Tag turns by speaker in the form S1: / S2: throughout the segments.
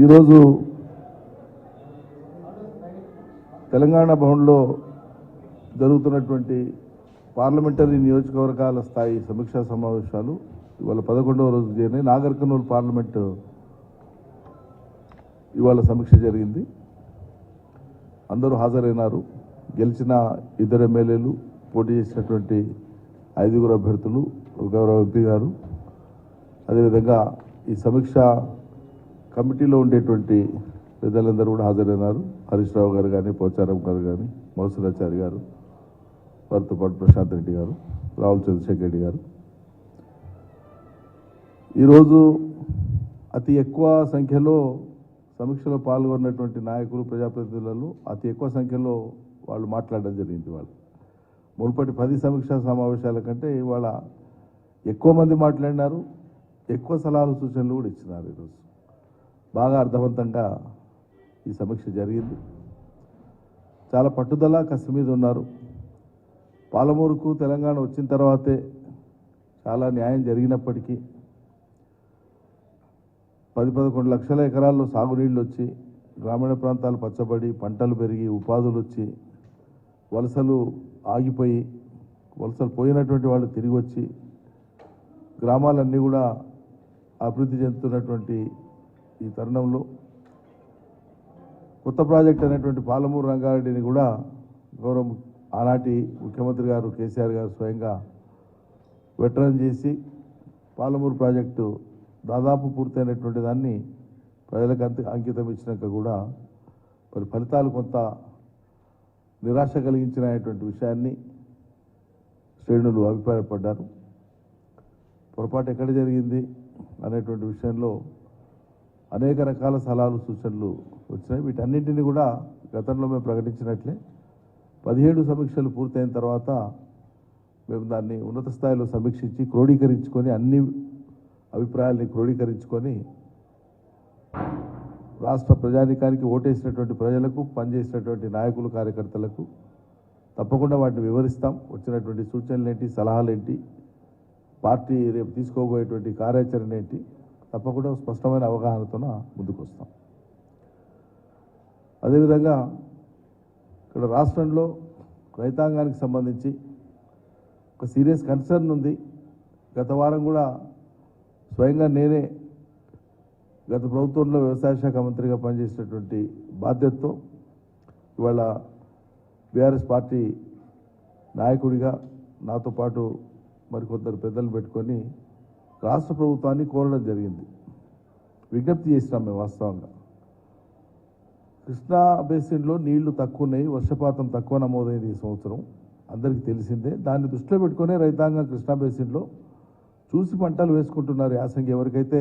S1: ఈరోజు తెలంగాణ భవన్లో జరుగుతున్నటువంటి పార్లమెంటరీ నియోజకవర్గాల స్థాయి సమీక్షా సమావేశాలు ఇవాళ 11వ రోజు జరిగినాయి. నాగర్ కర్నూలు పార్లమెంటు ఇవాళ సమీక్ష జరిగింది. అందరూ హాజరైనారు. గెలిచిన 2 ఎమ్మెల్యేలు, పోటీ చేసినటువంటి 5 అభ్యర్థులు, గౌరవ ఎంపీ గారు, అదేవిధంగా ఈ సమీక్ష కమిటీలో ఉండేటువంటి పెద్దలందరూ కూడా హాజరైనారు. హరీష్ రావు గారు కానీ, పోచారం గారు కానీ, మౌసరాచారి గారు, వారితో పాటు ప్రశాంత్ రెడ్డి గారు, రావుల చంద్రశేఖర్ రెడ్డి గారు. ఈరోజు అతి ఎక్కువ సంఖ్యలో సమీక్షలో పాల్గొన్నటువంటి నాయకులు, ప్రజాప్రతినిధులు అతి ఎక్కువ సంఖ్యలో వాళ్ళు మాట్లాడడం జరిగింది. వాళ్ళు మునుపటి 10 సమీక్షా సమావేశాల కంటే ఇవాళ ఎక్కువ మంది మాట్లాడినారు. ఎక్కువ సలహాలు, సూచనలు కూడా ఇచ్చినారు. ఈరోజు బాగా అర్థవంతంగా ఈ సమీక్ష జరిగింది. చాలా పట్టుదల, కసి మీద ఉన్నారు. పాలమూరుకు తెలంగాణ వచ్చిన తర్వాతే చాలా న్యాయం జరిగినప్పటికీ 10-11 లక్షల ఎకరాల్లో సాగునీళ్ళు వచ్చి, గ్రామీణ ప్రాంతాలు పచ్చబడి, పంటలు పెరిగి, ఉపాధులు వచ్చి, వలసలు ఆగిపోయి, వలసలు పోయినటువంటి వాళ్ళు తిరిగి వచ్చి, గ్రామాలన్నీ కూడా అభివృద్ధి చెందుతున్నటువంటి ఈ తరుణంలో కొత్త ప్రాజెక్ట్ అనేటువంటి పాలమూరు రంగారెడ్డిని కూడా గౌరవ ఆనాటి ముఖ్యమంత్రి గారు కేసీఆర్ గారు స్వయంగా వెటరన్ చేసి పాలమూరు ప్రాజెక్టు దాదాపు పూర్తయినటువంటి దాన్ని ప్రజలకు అంకితం ఇచ్చినాక కూడా మరి ఫలితాలు కొంత నిరాశ కలిగించినటువంటి విషయాన్ని శ్రేణులు అభిప్రాయపడ్డారు. పొరపాటు ఎక్కడ జరిగింది అనేటువంటి విషయంలో అనేక రకాల సలహాలు, సూచనలు వచ్చినాయి. వీటన్నింటినీ కూడా గతంలో మేము ప్రకటించినట్లే 17 సమీక్షలు పూర్తయిన తర్వాత మేము దాన్ని ఉన్నత స్థాయిలో సమీక్షించి క్రోడీకరించుకొని, అన్ని అభిప్రాయాల్ని క్రోడీకరించుకొని రాష్ట్ర ప్రజానీకానికి, ఓటేసినటువంటి ప్రజలకు, పనిచేసినటువంటి నాయకులు, కార్యకర్తలకు తప్పకుండా వాటిని వివరిస్తాం. వచ్చినటువంటి సూచనలు ఏంటి, సలహాలు ఏంటి, పార్టీ రేపు తీసుకోబోయేటువంటి కార్యాచరణ ఏంటి, తప్పకుండా స్పష్టమైన అవగాహనతో ముందుకు వస్తాం. అదేవిధంగా ఇక్కడ రాష్ట్రంలో రైతాంగానికి సంబంధించి ఒక సీరియస్ కన్సర్న్ ఉంది. గత వారం కూడా స్వయంగా నేనే గత ప్రభుత్వంలో వ్యవసాయ శాఖ మంత్రిగా పనిచేసినటువంటి బాధ్యతతో ఇవాళ బీఆర్ఎస్ పార్టీ నాయకుడిగా నాతో పాటు మరికొందరు పెద్దలు పెట్టుకొని రాష్ట్ర ప్రభుత్వాన్ని కోరడం జరిగింది. విజ్ఞప్తి చేసినాం మేము. వాస్తవంగా కృష్ణా బేసిన్లో నీళ్లు తక్కువ ఉన్నాయి, వర్షపాతం తక్కువ నమోదైంది ఈ సంవత్సరం, అందరికీ తెలిసిందే. దాన్ని దృష్టిలో పెట్టుకునే రైతాంగం కృష్ణా బేసిన్లో చూసి పంటలు వేసుకుంటున్నారు. యాసంగి ఎవరికైతే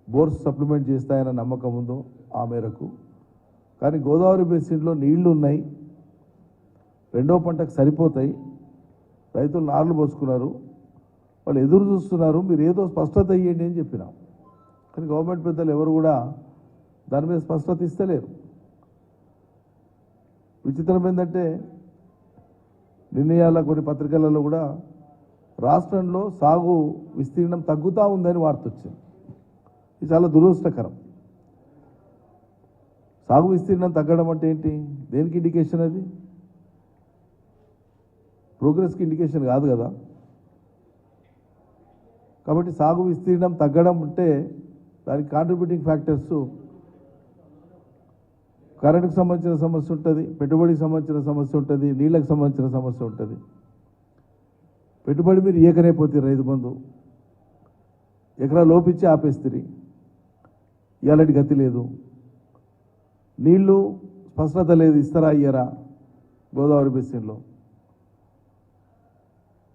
S1: బోర్స్ సప్లిమెంట్ చేస్తాయన్న నమ్మకం ఉందో ఆ మేరకు. కానీ గోదావరి బేసిన్లో నీళ్లు ఉన్నాయి, 2వ పంటకు సరిపోతాయి, రైతులు నార్లు పోసుకున్నారు, వాళ్ళు ఎదురు చూస్తున్నారు, మీరు ఏదో స్పష్టత ఇవ్వండి అని చెప్పినాం. కానీ గవర్నమెంట్ పెద్దలు ఎవరు కూడా దాని మీద స్పష్టత ఇస్తలేరు. విచిత్రం ఏంటంటే నిర్ణయాల కొన్ని పత్రికలలో కూడా రాష్ట్రంలో సాగు విస్తీర్ణం తగ్గుతూ ఉందని వార్త వచ్చింది. ఇది చాలా దురదృష్టకరం. సాగు విస్తీర్ణం తగ్గడం అంటే ఏంటి? దేనికి ఇండికేషన్? అది ప్రోగ్రెస్కి ఇండికేషన్ కాదు కదా. కాబట్టి సాగు విస్తీర్ణం తగ్గడం అంటే దానికి కాంట్రిబ్యూటింగ్ ఫ్యాక్టర్స్ కరెంటుకు సంబంధించిన సమస్య ఉంటుంది, పెట్టుబడికి సంబంధించిన సమస్య ఉంటుంది, నీళ్ళకు సంబంధించిన సమస్య ఉంటుంది. పెట్టుబడి మీరు ఏకరైపోతే రైతు బంధు ఎకరా లోపించి ఆపేస్తుంది, ఇలాంటి గతి లేదు. నీళ్లు స్పష్టత లేదు, ఇస్తారా ఇయ్యరా గోదావరి బేసిన్లో.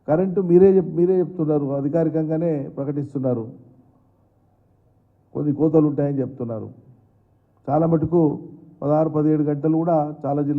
S1: కరెంటు మీరే చెప్తున్నారు, అధికారికంగానే ప్రకటిస్తున్నారు, కొన్ని కోతలు ఉంటాయని చెప్తున్నారు. చాలా మటుకు 16-17 గంటలు కూడా చాలా జిల్లా